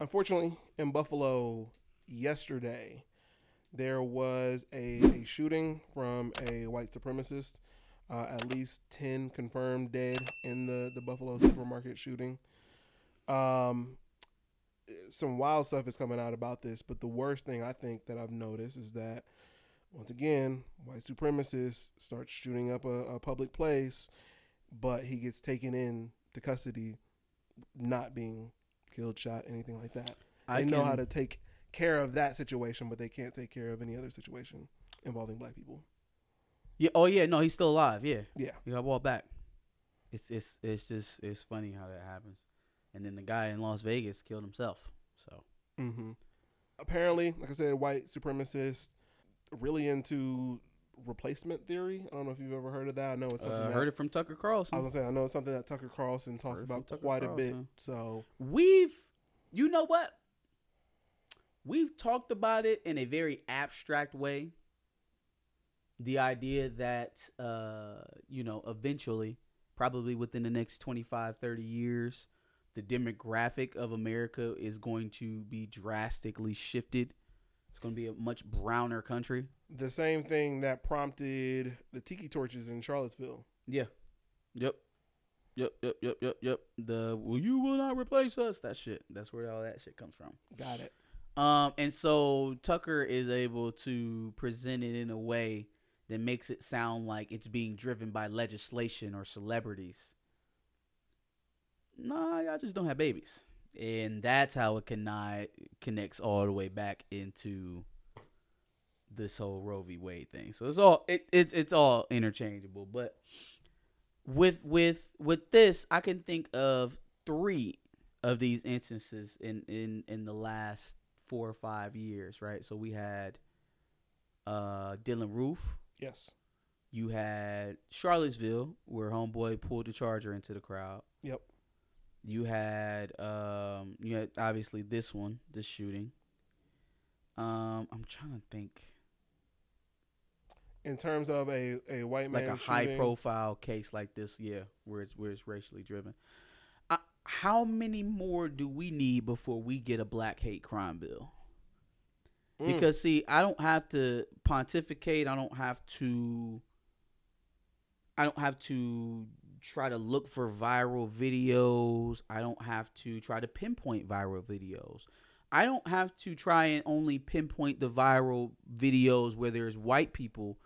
Unfortunately, in Buffalo yesterday, there was a shooting from a white supremacist. At least 10 confirmed dead in the Buffalo supermarket shooting. Um, some wild stuff is coming out about this, but the worst thing I think that I've noticed is that, once again, white supremacists start shooting up a public place, but he gets taken in to custody, not being killed, shot, anything like that. They know how to take care of that situation, but they can't take care of any other situation involving black people. Yeah. Oh yeah. No, he's still alive. Yeah. Yeah. He got walked back. It's funny how that happens. And then the guy in Las Vegas killed himself. So. Apparently, like I said, white supremacists really into replacement theory. I don't know if you've ever heard of that. I know it's something. I heard it from Tucker Carlson. I was gonna say I know it's something that Tucker Carlson talks about quite a bit. So you know what? We've talked about it in a very abstract way. The idea that, eventually, probably within the next 25, 30 years, the demographic of America is going to be drastically shifted. It's going to be a much browner country. The same thing that prompted the tiki torches in Charlottesville. Yeah. Yep. You will not replace us. That shit. That's where all that shit comes from. Got it. And so Tucker is able to present it in a way that makes it sound like it's being driven by legislation or celebrities. Nah, y'all just don't have babies. And that's how it connects all the way back into this whole Roe v. Wade thing. So it's all interchangeable. But with this, I can think of 3 of these instances in the last 4 or 5 years, right? So we had Dylan Roof. Yes. You had Charlottesville, where homeboy pulled the charger into the crowd. Yep. You had obviously this shooting. I'm trying to think. In terms of a white man, like a high profile case like this, yeah, where it's racially driven. How many more do we need before we get a black hate crime bill? Because see, I don't have to pontificate. I don't have to try to look for viral videos. I don't have to try to pinpoint viral videos. I don't have to try and only pinpoint the viral videos where there's white people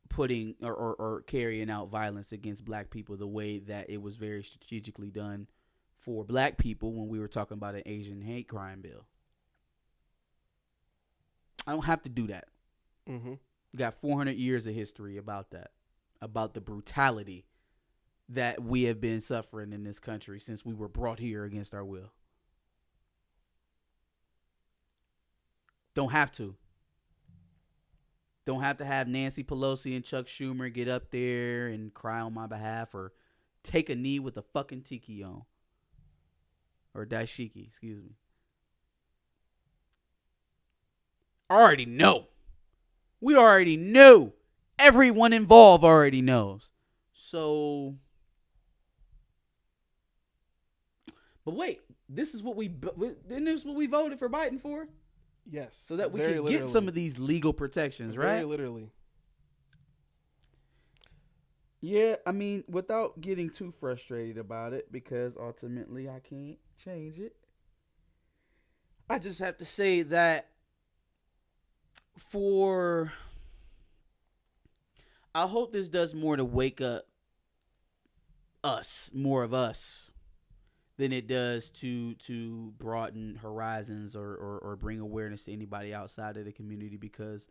putting or carrying out violence against black people the way that it was very strategically done for black people when we were talking about an Asian hate crime bill. I don't have to do that. Mm-hmm. We got 400 years of history about that, about the brutality that we have been suffering in this country since we were brought here against our will. Don't have to. Don't have to have Nancy Pelosi and Chuck Schumer get up there and cry on my behalf or take a knee with a fucking tiki on. Or dashiki, excuse me. I already know. We already know. Everyone involved already knows. So, but wait, this is what we voted for Biden for? Yes. So that we can get some of these legal protections, right? Very literally. Yeah, I mean, without getting too frustrated about it, because ultimately I can't change it. I just have to say that I hope this does more to wake up more of us, than it does to broaden horizons or bring awareness to anybody outside of the community, because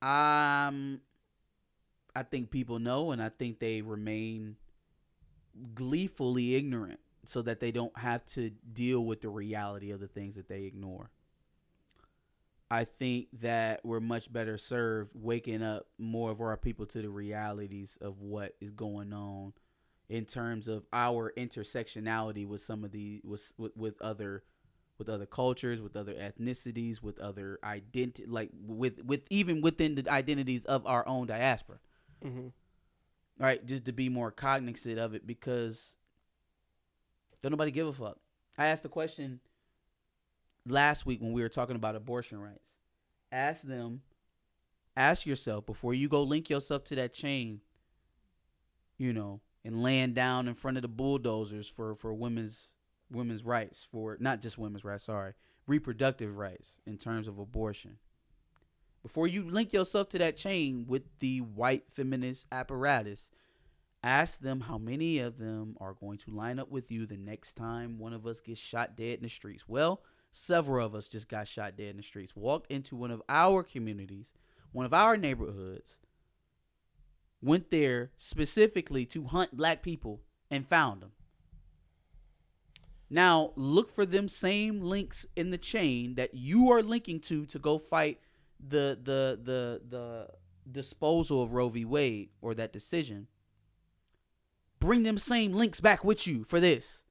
I think people know, and I think they remain gleefully ignorant so that they don't have to deal with the reality of the things that they ignore. I think that we're much better served waking up more of our people to the realities of what is going on in terms of our intersectionality with some of the with other cultures, with other ethnicities, with other with even within the identities of our own diaspora. Mm-hmm. Right, just to be more cognizant of it, because don't nobody give a fuck. I asked the question last week when we were talking about abortion rights. Ask yourself before you go link yourself to that chain, and laying down in front of the bulldozers for women's rights, for not just women's rights, sorry, reproductive rights in terms of abortion. Before you link yourself to that chain with the white feminist apparatus, ask them how many of them are going to line up with you the next time one of us gets shot dead in the streets. Well, several of us just got shot dead in the streets. Walked into one of our communities, one of our neighborhoods, went there specifically to hunt black people and found them. Now, look for them same links in the chain that you are linking to go fight the disposal of Roe v. Wade, or that decision. Bring them same links back with you for this.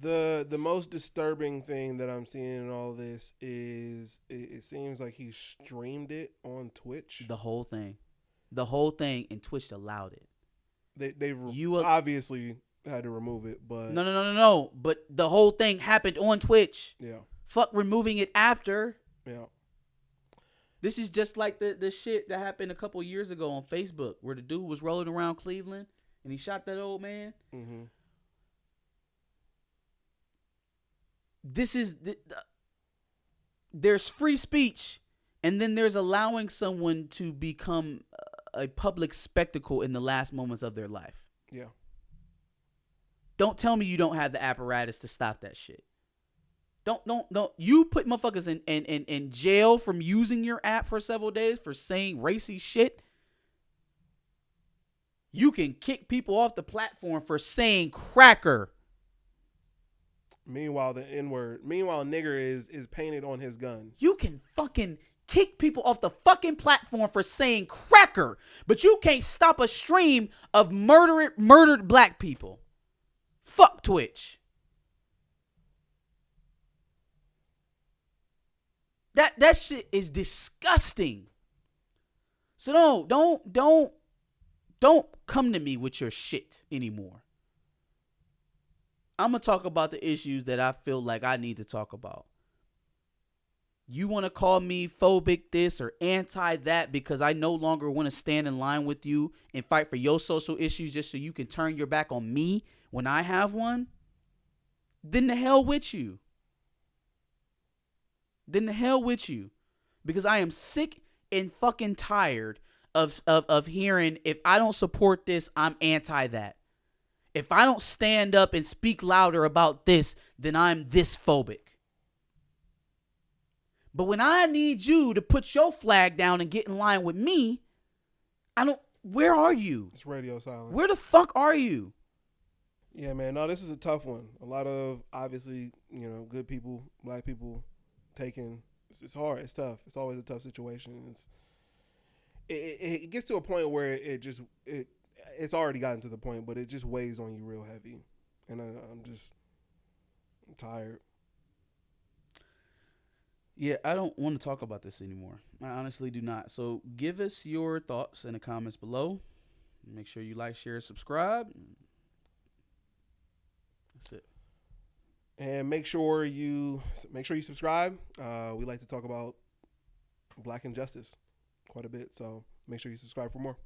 The most disturbing thing that I'm seeing in all this is it seems like he streamed it on Twitch. The whole thing, and Twitch allowed it. They obviously had to remove it, but no. But the whole thing happened on Twitch. Yeah. Fuck removing it after. Yeah. This is just like the shit that happened a couple years ago on Facebook, where the dude was rolling around Cleveland and he shot that old man. Mm-hmm. This is there's free speech, and then there's allowing someone to become a public spectacle in the last moments of their life. Yeah. Don't tell me you don't have the apparatus to stop that shit. Don't. You put motherfuckers in jail from using your app for several days for saying racy shit. You can kick people off the platform for saying cracker. Meanwhile, nigger is painted on his gun. You can fucking kick people off the fucking platform for saying cracker, but you can't stop a stream of murdered black people. Fuck Twitch. That shit is disgusting. So don't come to me with your shit anymore. I'm going to talk about the issues that I feel like I need to talk about. You want to call me phobic this or anti that because I no longer want to stand in line with you and fight for your social issues just so you can turn your back on me when I have one? Then the hell with you. Because I am sick and fucking tired of hearing, if I don't support this, I'm anti that. If I don't stand up and speak louder about this, then I'm this phobic. But when I need you to put your flag down and get in line with me, where are you? It's radio silence. Where the fuck are you? Yeah, man. No, this is a tough one. A lot of, obviously, good people, black people taking, it's hard. It's tough. It's always a tough situation. It gets to a point where it's already gotten to the point, but it just weighs on you real heavy. And I'm tired. Yeah, I don't want to talk about this anymore. I honestly do not. So give us your thoughts in the comments below. Make sure you like, share, subscribe. That's it. And make sure you subscribe. We like to talk about black injustice quite a bit. So make sure you subscribe for more.